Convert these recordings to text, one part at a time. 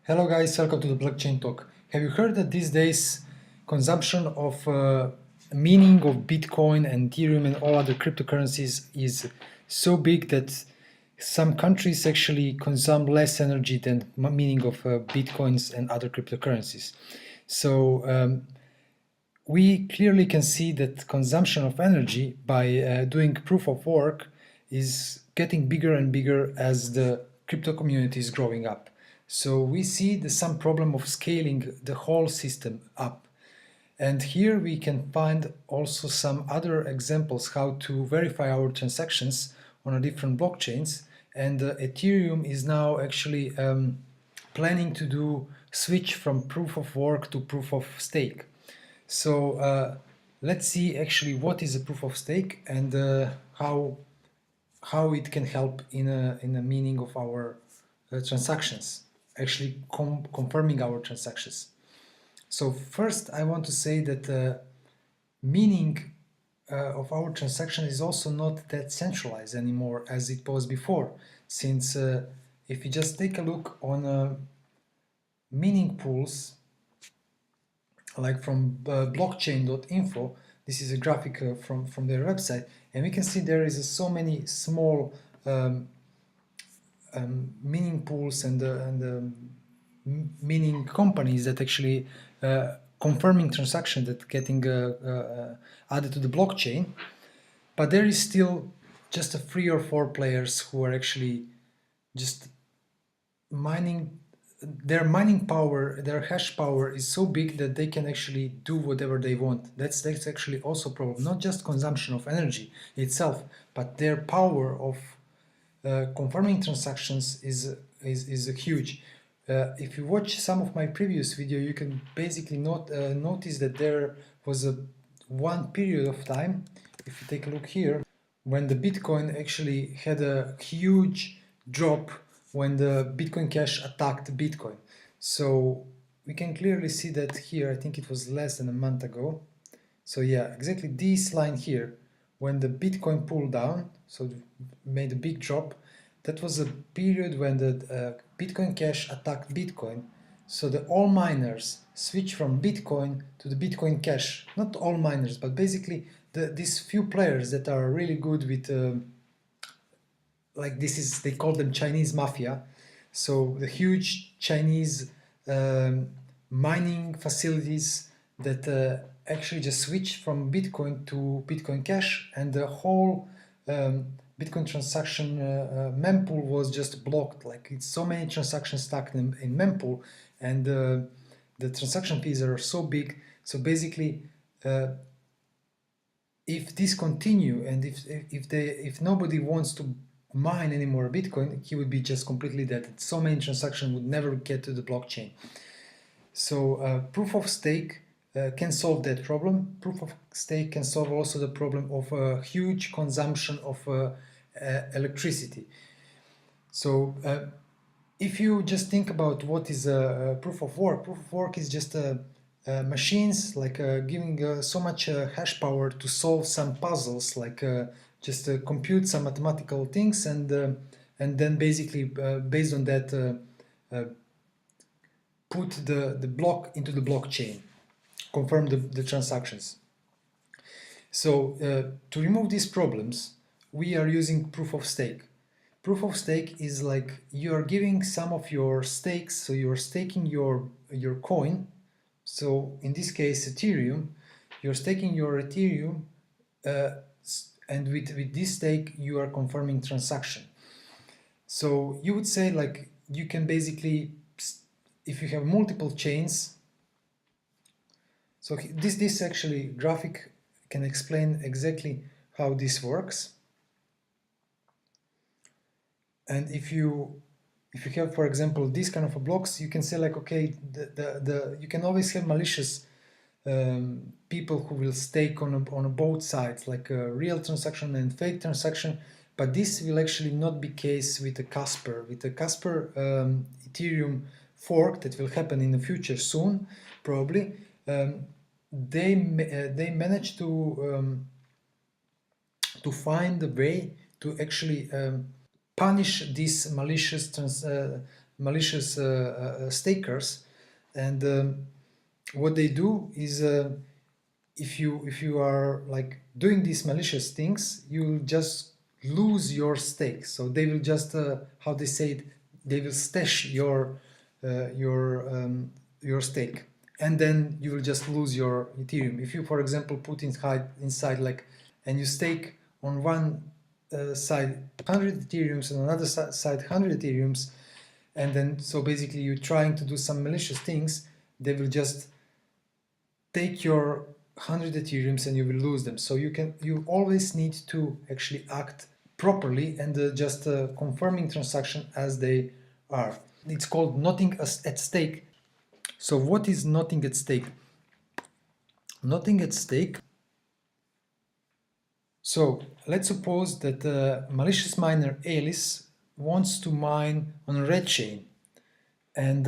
Hello guys, welcome to the Blockchain Talk. Have you heard that these days consumption of mining of Bitcoin and Ethereum and all other cryptocurrencies is so big that some countries actually consume less energy than mining of Bitcoins and other cryptocurrencies. So we clearly can see that consumption of energy by doing proof of work is getting bigger and bigger as the crypto community is growing up. So we see some problem of scaling the whole system up. And here we can find also some other examples how to verify our transactions on a different blockchains. And Ethereum is now actually planning to do switch from proof of work to proof of stake. So let's see actually what is a proof of stake and how it can help in a meaning of our transactions, actually confirming our transactions. So first I want to say that meaning of our transaction is also not that centralized anymore as it was before, since if you just take a look on meaning pools like from blockchain.info, this is a graphic from their website, and we can see there is so many small meaning pools and meaning companies that actually confirming transaction that getting added to the blockchain, but there is still just 3 or 4 players who are actually just mining. Their mining power, their hash power is so big that they can actually do whatever they want. That's actually also a problem, not just consumption of energy itself, but their power of confirming transactions is huge. If you watch some of my previous video, you can basically notice that there was one period of time, if you take a look here, when the Bitcoin actually had a huge drop when the Bitcoin Cash attacked Bitcoin. So we can clearly see that here. I think it was less than a month ago. So yeah, exactly this line here, when the Bitcoin pulled down, so made a big drop, that was a period when the Bitcoin Cash attacked Bitcoin. So all miners switched from Bitcoin to the Bitcoin Cash. Not all miners, but basically these few players that are really good with like they call them Chinese mafia. So the huge Chinese mining facilities that actually just switch from Bitcoin to Bitcoin Cash, and the whole Bitcoin transaction mempool was just blocked. Like it's so many transactions stuck in mempool, and the transaction fees are so big. So basically, if this continue and if nobody wants to mine any more Bitcoin, he would be just completely dead. So many transactions would never get to the blockchain. So proof of stake can solve that problem. Proof of stake can solve also the problem of huge consumption of electricity. So if you just think about what is proof of work is just machines like giving so much hash power to solve some puzzles, like just compute some mathematical things, and then basically based on that put the block into the blockchain, confirm the transactions. So to remove these problems, we are using proof of stake. Proof of stake is like you are giving some of your stakes, so you're staking your coin. So in this case Ethereum, you're staking your Ethereum, and with this stake you are confirming transaction. So you would say like you can basically, if you have multiple chains, so this actually graphic can explain exactly how this works. And if you have, for example, this kind of blocks, you can say like, okay, you can always have malicious people who will stake on both sides, like a real transaction and fake transaction. But this will actually not be case with the Casper. With the Casper Ethereum fork that will happen in the future soon, probably, they managed to find a way to actually punish these malicious malicious stakers, and what they do is if you are like doing these malicious things, you'll just lose your stake. So they will just how they say it, they will stash your stake, and then you will just lose your Ethereum. If you, for example, put inside like, and you stake on one side 100 Ethereums and another side 100 Ethereums, and then so basically you're trying to do some malicious things, they will just take your 100 Ethereums and you will lose them. So you always need to actually act properly and just confirming transaction as they are. It's called nothing at stake. So what is nothing at stake? Nothing at stake. So let's suppose that malicious miner Alice wants to mine on a red chain, and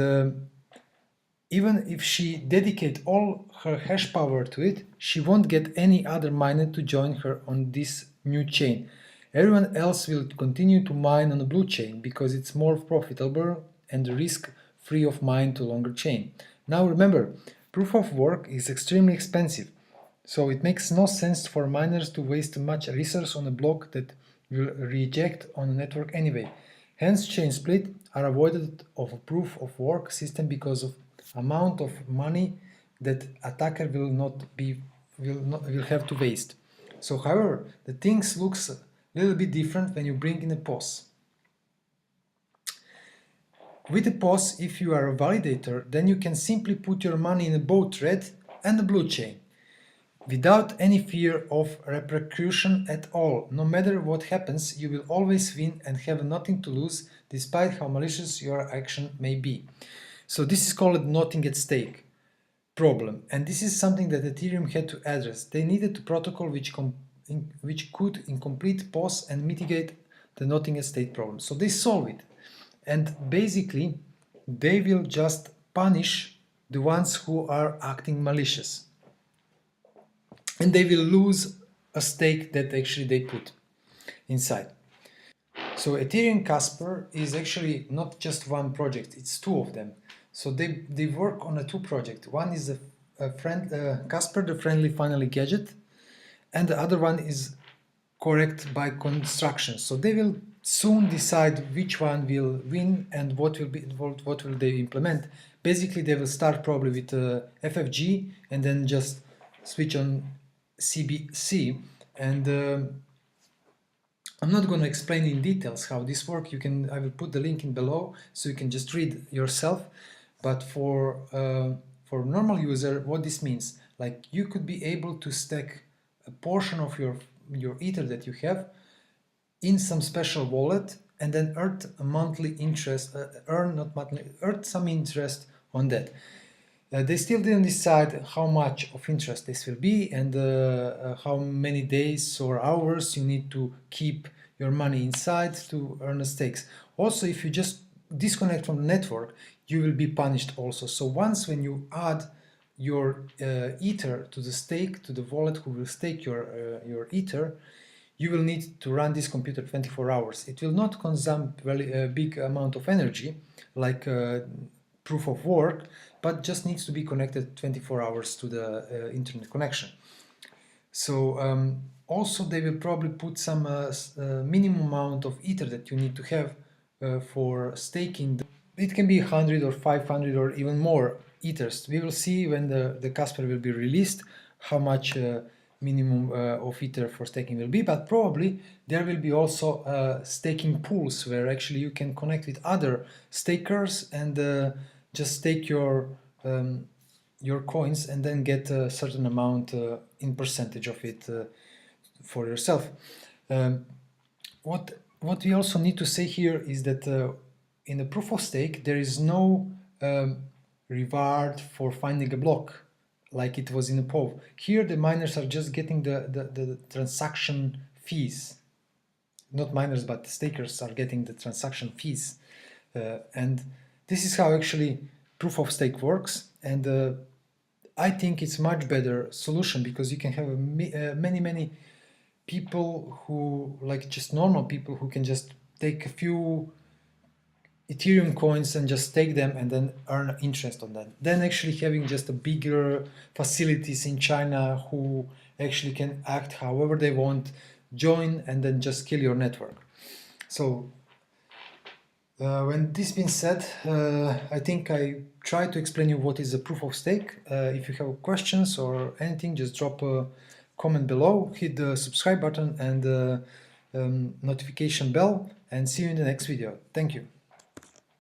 even if she dedicate all her hash power to it, she won't get any other miner to join her on this new chain. Everyone else will continue to mine on the blue chain because it's more profitable and risk-free of mine to longer chain. Now remember, proof of work is extremely expensive, so it makes no sense for miners to waste much resource on a block that will reject on the network anyway. Hence, chain split are avoided of a proof of work system because of amount of money that attacker will have to waste. So, however, the things looks a little bit different when you bring in a POS. With a POS, if you are a validator, then you can simply put your money in both red and the blue chain without any fear of repercussion at all. No matter what happens, you will always win and have nothing to lose, despite how malicious your action may be. So this is called nothing at stake problem, and this is something that Ethereum had to address. They needed a protocol which could incomplete POS and mitigate the nothing at stake problem. So they solve it, and basically they will just punish the ones who are acting malicious, and they will lose a stake that actually they put inside. So Ethereum Casper is actually not just one project, it's two of them. So they work on a two project. One is Casper, the friendly finally gadget, and the other one is correct by construction. So they will soon decide which one will win and what will they implement. Basically, they will start probably with FFG and then just switch on CBC, and I'm not going to explain in details how this works. I will put the link in below so you can just read yourself. But for normal user, what this means, like you could be able to stack a portion of your Ether that you have in some special wallet and then earn a monthly interest, earn some interest on that. They still didn't decide how much of interest this will be and how many days or hours you need to keep your money inside to earn the stakes. Also, if you just disconnect from the network, you will be punished also. So once when you add your Ether to the stake, to the wallet who will stake your Ether, you will need to run this computer 24 hours. It will not consume a big amount of energy like proof of work, but just needs to be connected 24 hours to the internet connection. So also they will probably put some minimum amount of Ether that you need to have for staking. It can be 100 or 500 or even more Ethers. We will see when the Casper will be released how much minimum of Ether for staking will be, but probably there will be also staking pools where actually you can connect with other stakers and just stake your coins and then get a certain amount in percentage of it for yourself. What we also need to say here is that in the proof of stake there is no reward for finding a block like it was in the POV. Here the miners are just getting the transaction fees. Not miners, but stakers are getting the transaction fees. And this is how actually proof of stake works. And I think it's much better solution because you can have many people who, like just normal people who can just take a few Ethereum coins and just take them and then earn interest on that. Then actually having just a bigger facilities in China who actually can act however they want, join and then just kill your network. So when this being said, I think I tried to explain you what is a proof of stake. If you have questions or anything, just drop a comment below, hit the subscribe button and the notification bell, and see you in the next video. Thank you.